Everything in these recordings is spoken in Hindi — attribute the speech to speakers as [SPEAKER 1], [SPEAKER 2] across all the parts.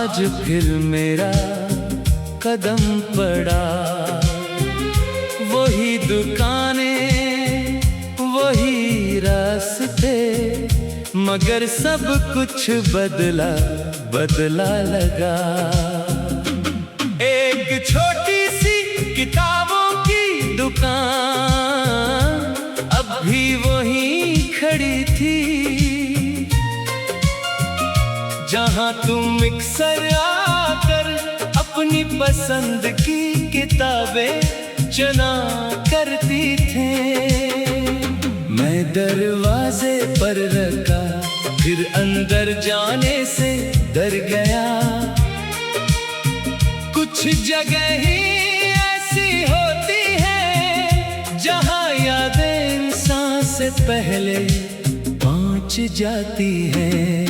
[SPEAKER 1] आज फिर मेरा कदम पड़ा, वही दुकानें वही रास्ते, मगर सब कुछ बदला बदला लगा। एक छोटी सी किताबों की दुकान अब भी वहीं खड़ी थी, जहां तुम अक्सर आकर अपनी पसंद की किताबें चुना करती थे। मैं दरवाजे पर रखा, फिर अंदर जाने से डर गया। कुछ जगह ही ऐसी होती है जहां यादें इंसान से पहले पहुंच जाती हैं।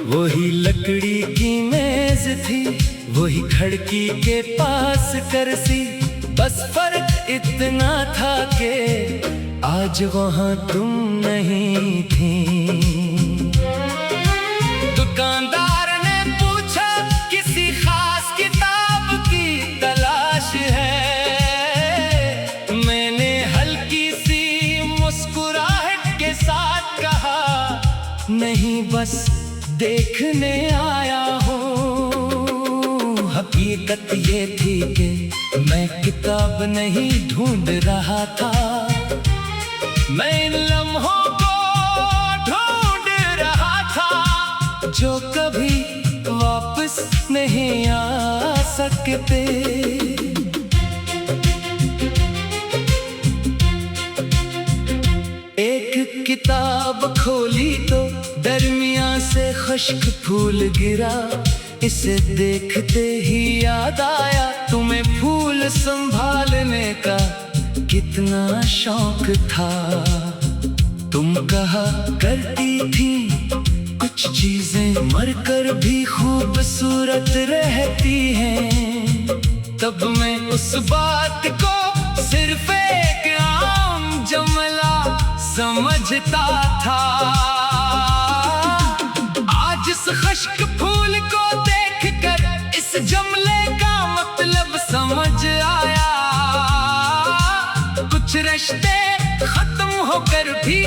[SPEAKER 1] वही लकड़ी की मेज थी, वही खिड़की के पास कुर्सी, बस फर्क इतना था कि आज वहां तुम नहीं थी। दुकानदार ने पूछा किसी खास किताब की तलाश है, मैंने हल्की सी मुस्कुराहट के साथ कहा नहीं, बस देखने आया हूँ। हकीकत ये थी कि मैं किताब नहीं ढूंढ रहा था, मैं इन लम्हों को ढूंढ रहा था जो कभी वापस नहीं आ सकते। एक किताब खोली तो दरमियां से खुश्क फूल गिरा, इसे देखते ही याद आया तुम्हें फूल संभालने का कितना शौक था। तुम कहा करती थी कुछ चीजें मरकर भी खूबसूरत रहती हैं, तब मैं उस बात को सिर्फ एक आम जुमला समझता था। आज इस खुश्क फूल को देखकर इस जुमले का मतलब समझ आया। कुछ रिश्ते खत्म होकर भी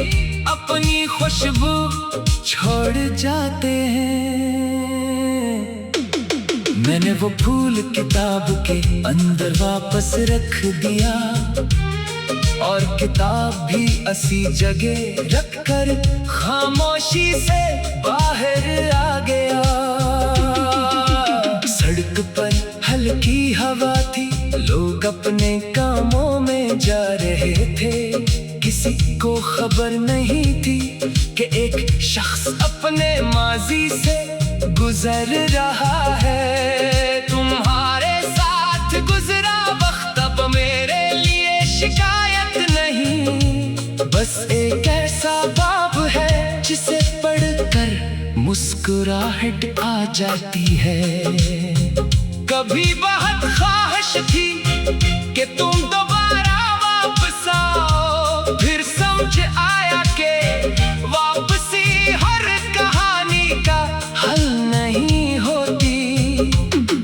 [SPEAKER 1] अपनी खुशबू छोड़ जाते हैं। मैंने वो फूल किताब के अंदर वापस रख दिया और किताब भी उसी जगह रखकर खामोशी से बाहर आ गया। सड़क पर हल्की हवा थी, लोग अपने कामों में जा रहे थे, किसी को खबर नहीं थी कि एक शख्स अपने माजी से गुजर रहा है। तुम्हारे साथ गुजरा वक्त अब मेरे लिए शिकायत नहीं, बस एक ऐसा बाब है जिसे पढ़कर मुस्कुराहट आ जाती है। कभी बहुत ख्वाहिश थी कि तुम दोबारा वापस आओ, फिर समझ आया कि वापसी हर कहानी का हल नहीं होती।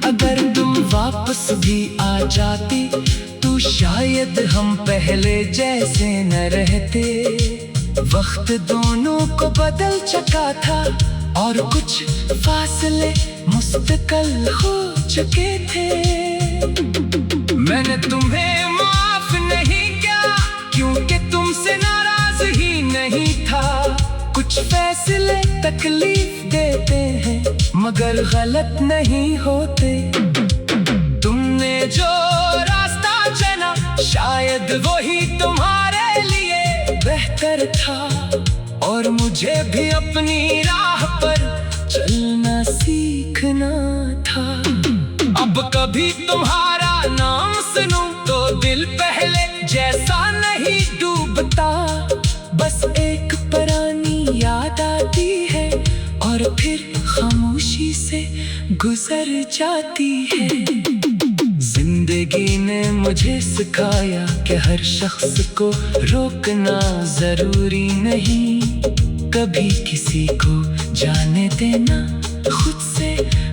[SPEAKER 1] अगर तुम वापस भी आ जाती तो शायद हम पहले जैसे न रहते। वक्त दोनों को बदल चुका था और कुछ फासले मुस्तकिल हो चुके थे। मैंने तुम्हें माफ नहीं किया क्योंकि तुमसे नाराज ही नहीं था। कुछ फैसले तकलीफ देते हैं मगर गलत नहीं होते। तुमने जो रास्ता चुना शायद वही तुम्हारे लिए बेहतर था और मुझे भी अपनी राह पर चलना सीखना था। अब कभी तुम्हारा नाम सुनूं तो दिल पहले जैसा नहीं डूबता। बस एक पुरानी याद आती है और फिर खामोशी से गुजर जाती है। जिंदगी ने मुझे सिखाया कि हर शख्स को रोकना जरूरी नहीं। कभी किसी को जाने देना खुद से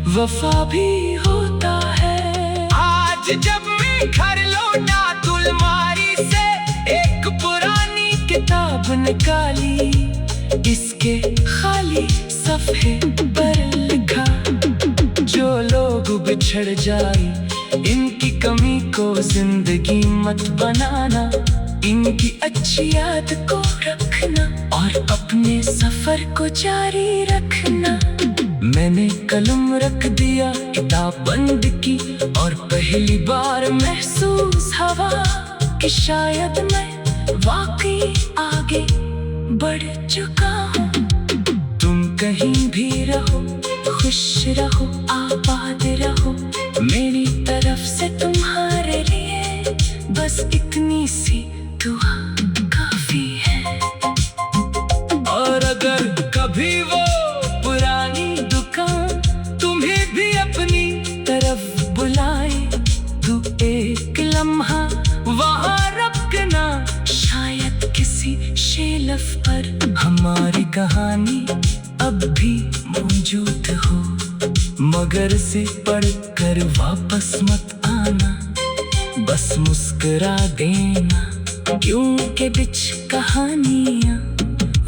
[SPEAKER 1] वफा भी होता है। आज जब मैं घर लौटा तो अलमारी से एक पुरानी किताब निकाली, इसके खाली सफ़े पर लिखा, जो लोग बिछड़ जाए इनकी कमी को जिंदगी मत बनाना, इनकी अच्छी याद को रखना और अपने सफर को जारी रखना। मैंने कलम रख दिया, किताब बंद की और पहली बार महसूस हुआ कि शायद मैं वाकई आगे बढ़ चुका हूँ। तुम कहीं भी रहो, खुश रहो, आबाद रहो, मेरी तरफ से तुम्हारे लिए बस इतनी सी दुआ काफी है। और अगर कभी वो पुरानी दुकान तुम्हें भी अपनी तरफ बुलाए तो एक लम्हा वहाँ रखना, शायद किसी शेल्फ पर हमारी कहानी अब भी मौजूद हो, मगर से पढ़कर वापस मत आना, बस मुस्कुरा देना, क्योंकि बिच कहानियाँ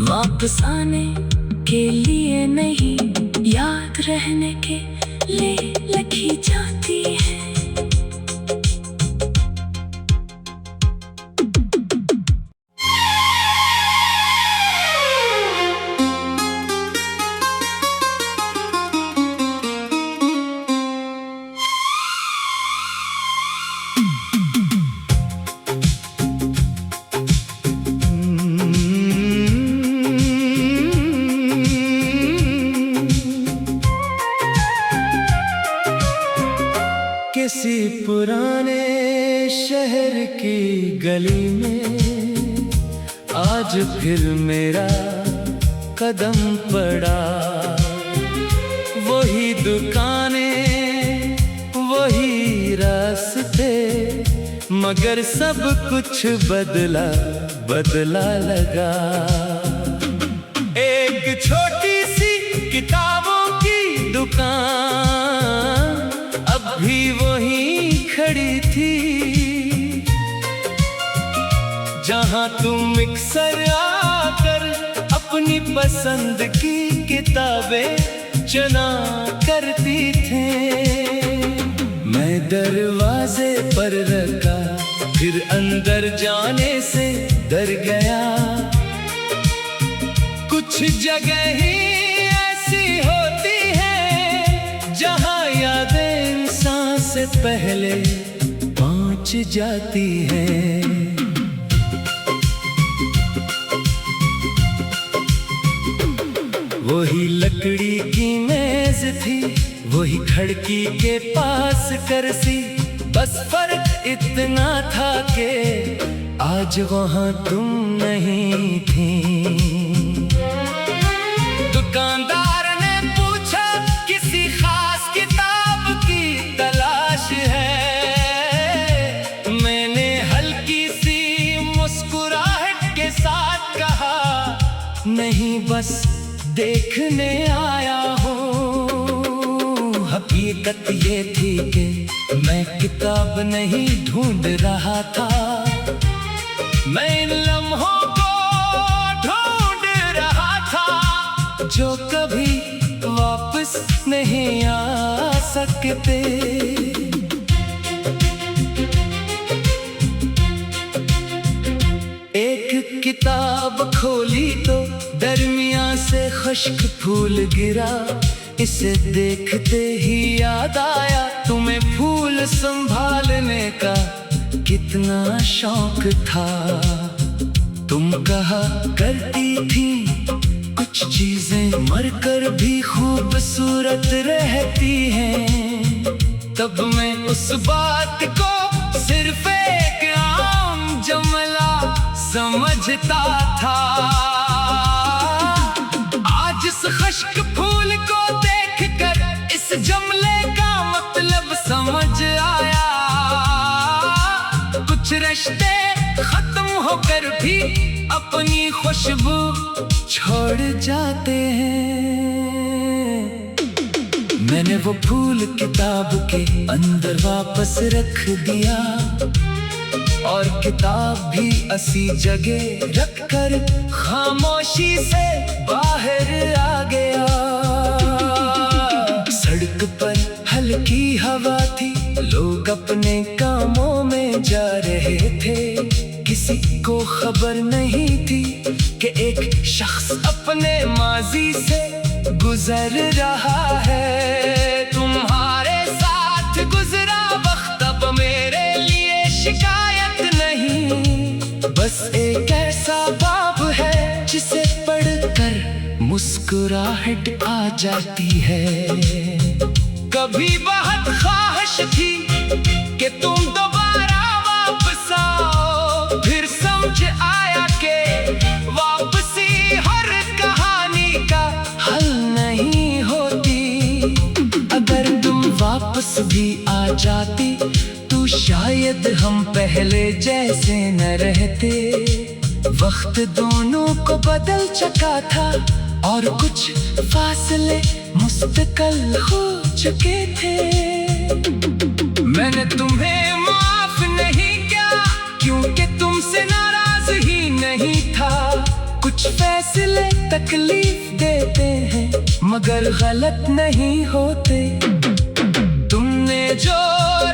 [SPEAKER 1] वापस आने के लिए नहीं, याद रहने के लिए लिखी जाती है। किसी पुराने शहर की गली में आज फिर मेरा कदम पड़ा, वही दुकानें, वही रास्ते, मगर सब कुछ बदला बदला लगा। एक छोटी सी किताबों की दुकान अब भी वहीं खड़ी थी, जहां तुम अक्सर आकर अपनी पसंद की किताबें चुना करती थे। मैं दरवाजे पर रखा, फिर अंदर जाने से डर गया, कुछ जगह ही ऐसी होती है जहां यादें इंसान से पहले पहुंच जाती हैं। वही लकड़ी की मेज थी, वही खिड़की के पास कुर्सी, बस फर्क इतना था कि आज वहां तुम नहीं थी। दुकानदार ने पूछा, किसी खास किताब की तलाश है? मैंने हल्की सी मुस्कुराहट के साथ कहा, नहीं बस देखने आया हूँ। हकीकत ये थी कि मैं किताब नहीं ढूंढ रहा था, मैं इन लम्हों को ढूंढ रहा था जो कभी वापस नहीं आ सकते। एक किताब खोली तो दरमियां से खुश्क फूल गिरा, इसे देखते ही याद आया तुम्हें फूल संभालने का कितना शौक था। तुम कहा करती थी कुछ चीजें मरकर भी खूबसूरत रहती हैं, तब मैं उस बात को सिर्फ एक आम जुमला समझता था। आज इस खुश्क फूल को देखकर इस जुमले का मतलब समझ आया, कुछ रिश्ते खत्म होकर भी अपनी खुशबू छोड़ जाते हैं। मैंने वो फूल किताब के अंदर वापस रख दिया और किताब भी उसी जगह रखकर खामोशी से बाहर आ गया। सड़क पर हल्की हवा थी, लोग अपने कामों में जा रहे थे। किसी को खबर नहीं थी कि एक शख्स अपने माजी से गुजर रहा है। तुम्हारे साथ गुजरा वक्त अब मेरे लिए शिकायत नहीं, बस एक ऐसा बाब है जिसे पढ़कर मुस्कुराहट आ जाती है। कभी बहुत ख्वाहिश थी कि तुम दोबारा वापस आओ, फिर समझ आया कि वापसी हर कहानी का हल नहीं होती। अगर तुम वापस भी आ जाती तो शायद हम पहले जैसे न रहते। वक्त दोनों को बदल चुका था और कुछ फासले मुस्तकिल हो चुके थे। मैंने तुम्हें माफ नहीं किया क्योंकि तुमसे नाराज ही नहीं था। कुछ फैसले तकलीफ देते हैं मगर गलत नहीं होते। तुमने जो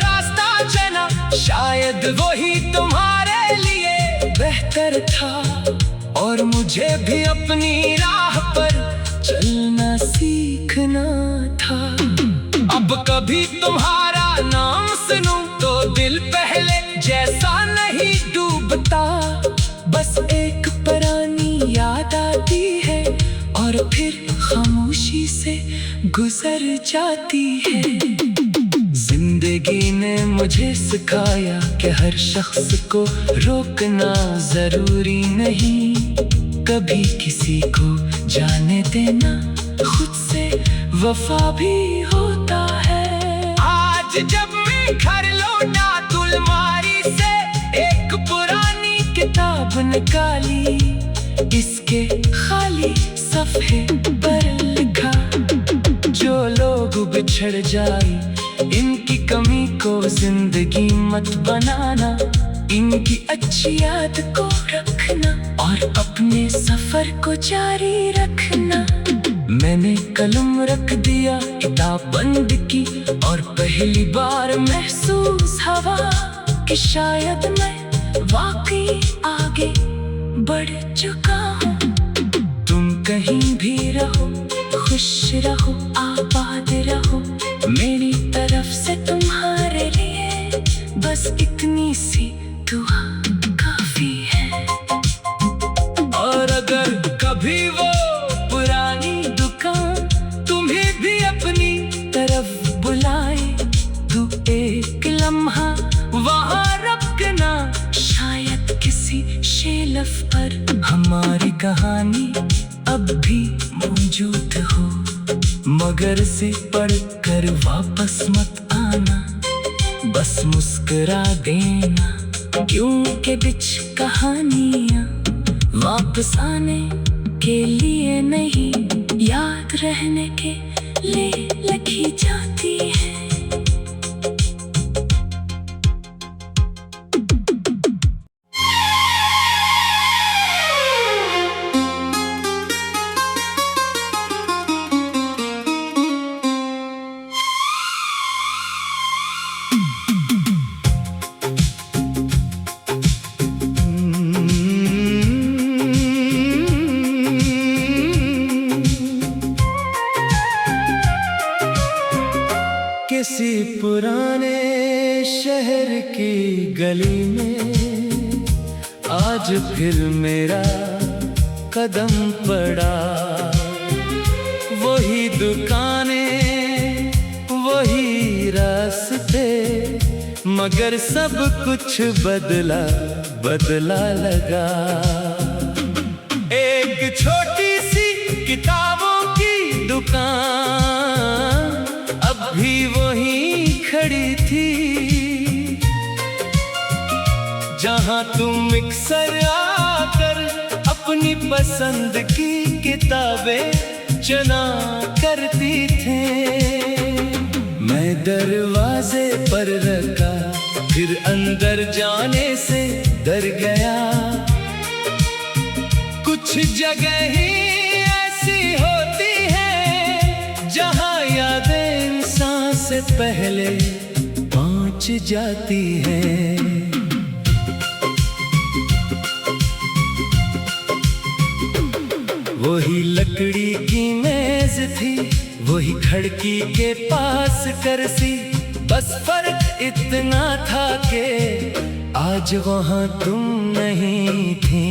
[SPEAKER 1] रास्ता चुना शायद वही तुम्हारे लिए बेहतर था और मुझे भी अपनी राह पर चलना सीखना था। अब कभी तुम्हारा नाम सुनूं तो दिल पहले जैसा नहीं डूबता। बस एक पुरानी याद आती है और फिर खामोशी से गुजर जाती है। जिंदगी ने मुझे सिखाया कि हर शख्स को रोकना जरूरी नहीं। कभी किसी को जाने देना खुद से वफा भी होता है। आज जब मैं घर लौटा तो अलमारी से एक पुरानी किताब निकाली। इसके खाली सफ़े पर लिखा, जो लोग बिछड़ जाए इनकी कमी को जिंदगी मत बनाना। इनकी अच्छी याद को रखना और अपने सफर को जारी रखना। मैंने कलम रख दिया, किताब बंद की और पहली बार महसूस हुआ कि शायद मैं वाकई आगे बढ़ चुका हूँ। तुम कहीं भी रहो, खुश रहो, आबाद रहो। मेरी तरफ से तुम्हारे लिए बस इतनी सी दुआ काफी है। और अगर कभी वो पुरानी दुकान तुम्हें भी अपनी तरफ बुलाए तो एक लम्हा वहाँ रखना। शायद किसी शेल्फ पर हमारी कहानी अब भी मौजूद हो, मगर से पढ़कर वापस मत आना। बस मुस्कुरा देना क्योंकि बिच कहानियाँ वापस आने के लिए नहीं, याद रहने के लिए लिखी जाती है।
[SPEAKER 2] किसी पुराने शहर की गली में आज फिर मेरा कदम पड़ा। वही दुकानें, वही रास्ते, मगर सब कुछ बदला बदला लगा। एक छोटी सी किताबों की दुकान अब भी वहीं खड़ी थी, जहां तुम मिक्स अक्सर आकर अपनी पसंद की किताबें चुना करती थी। मैं दरवाजे पर रखा, फिर अंदर जाने से डर गया। कुछ जगह ही ऐसी होती है जहां यादें इंसान से पहले पहुंच जाती हैं। वही लकड़ी की मेज थी, वही खिड़की के पास कुर्सी, बस फर्क इतना था कि आज वहां तुम नहीं थी।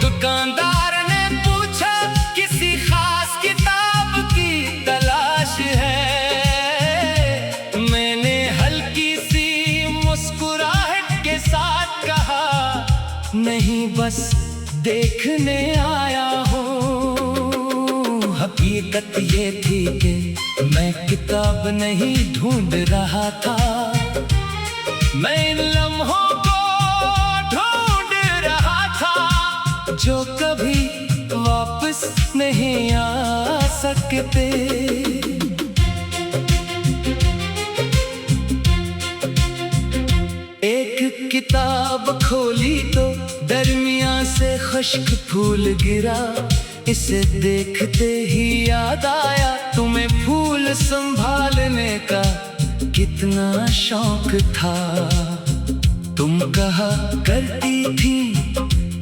[SPEAKER 2] दुकानदार ने पूछा किसी खास किताब की तलाश है। मैंने हल्की सी मुस्कुराहट के साथ कहा, नहीं बस देखने आया हूँ। हकीकत ये थी कि मैं किताब नहीं ढूंढ रहा था, मैं इन लम्हों को ढूंढ रहा था जो कभी वापस नहीं आ सकते। एक किताब खोली तो दरमियां से खुश्क फूल गिरा। इसे देखते ही याद आया तुम्हें फूल संभालने का कितना शौक था। तुम कहा करती थी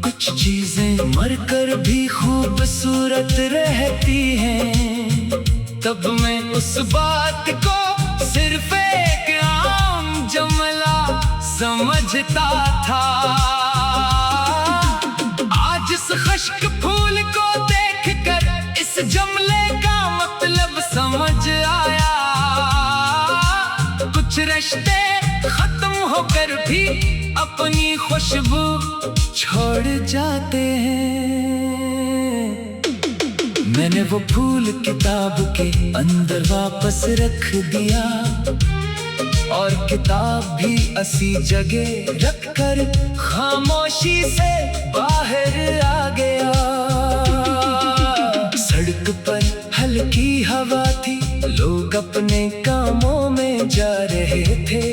[SPEAKER 2] कुछ चीजें मरकर भी खूबसूरत रहती हैं। तब मैं उस बात को सिर्फ एक आम जुमला समझता था। आज इस खुश्क फूल को देखकर इस जुमले का मतलब समझ आया। कुछ रिश्ते खत्म होकर भी अपनी खुशबू छोड़ जाते हैं। मैंने वो फूल किताब के अंदर वापस रख दिया और किताब भी उसी जगह रखकर खामोशी से बाहर आ गया। सड़क पर हल्की हवा थी, लोग अपने कामों में जा रहे थे।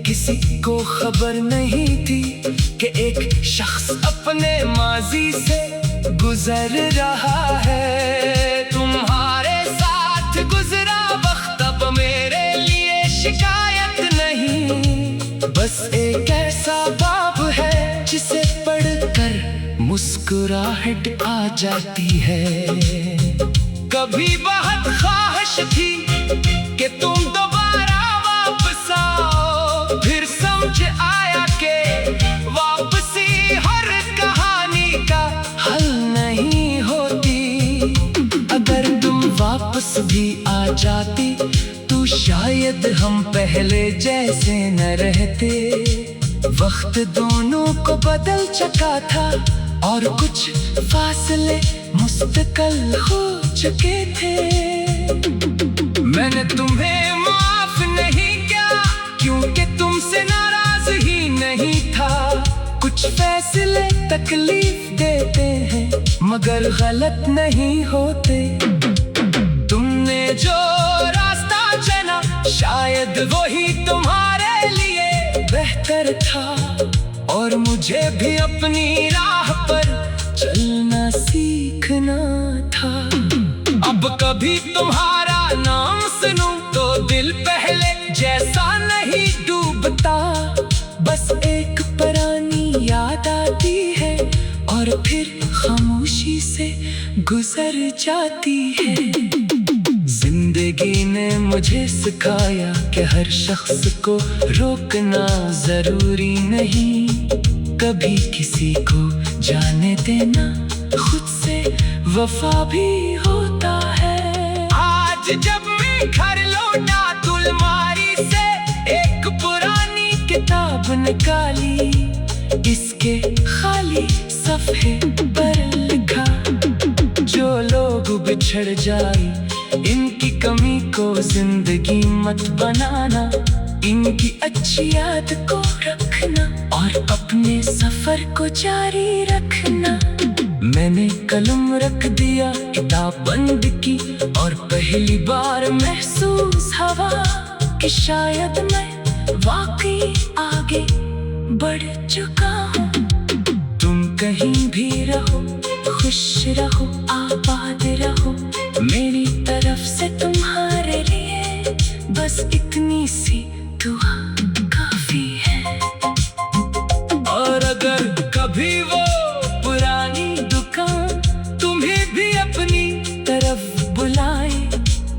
[SPEAKER 2] किसी को खबर नहीं थी कि एक शख्स अपने माजी से गुजर रहा है। तुम्हारे साथ गुजरा वक्त अब मेरे लिए शिकायत नहीं, बस एक ऐसा बाब है जिसे पढ़कर मुस्कुराहट आ जाती है। कभी बहुत ख्वाहिश थी कि तुम दोबारा वापस आओ, फिर समझ आया कि वापसी हर कहानी का हल नहीं होती। अगर तुम वापस भी आ जाती तो शायद हम पहले जैसे न रहते। वक्त दोनों को बदल चुका था और कुछ फासले मुस्तकिल हो चुके थे। मैंने तुम्हें माफ नहीं किया क्योंकि तुमसे नाराज ही नहीं था। कुछ फैसले तकलीफ देते हैं मगर गलत नहीं होते। तुमने जो रास्ता चुना शायद वही तुम्हारे लिए बेहतर था और मुझे भी अपनी राह पर चलना सीखना था। अब कभी तुम्हारा नाम सुनूं तो दिल पहले जैसा नहीं डूबता। बस एक पुरानी याद आती है और फिर खामोशी से गुजर जाती है। जिंदगी ने मुझे सिखाया कि हर शख्स को रोकना जरूरी नहीं। कभी किसी को जाने देना खुद से वफा भी होता है। आज जब मैं घर लौटा तो अलमारी से एक पुरानी किताब निकाली। इसके खाली सफ़े पर लिखा, जो लोग बिछड़ जाए इनकी कमी को जिंदगी मत बनाना, इनकी अच्छी याद को रखना और अपने सफर को जारी रखना। मैंने कलम रख दिया, किताब बंद की, और पहली बार महसूस हवा कि शायद मैं वाकई आगे बढ़ चुका हूँ। तुम कहीं भी रहो, खुश रहो, आबाद रहो, मेरी तरफ से तुम्हारे लिए बस इतनी सी दुआ काफी है। और अगर कभी वो पुरानी दुकान तुम्हें भी अपनी तरफ बुलाए,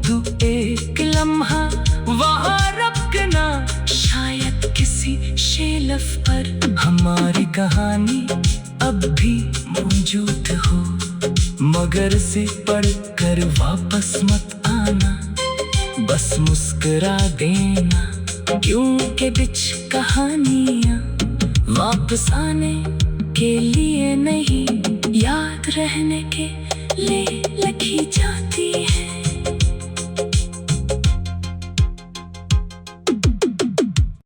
[SPEAKER 2] तो एक लम्हा वहाँ रखना, शायद किसी शेल्फ पर हमारी कहानी अब भी मौजूद हो। मगर से पढ़कर वापस मत आना, बस मुस्कुरा देना, क्योंकि बिच कहानियाँ वापस आने के लिए नहीं, याद रहने के लिए लिखी जाती है।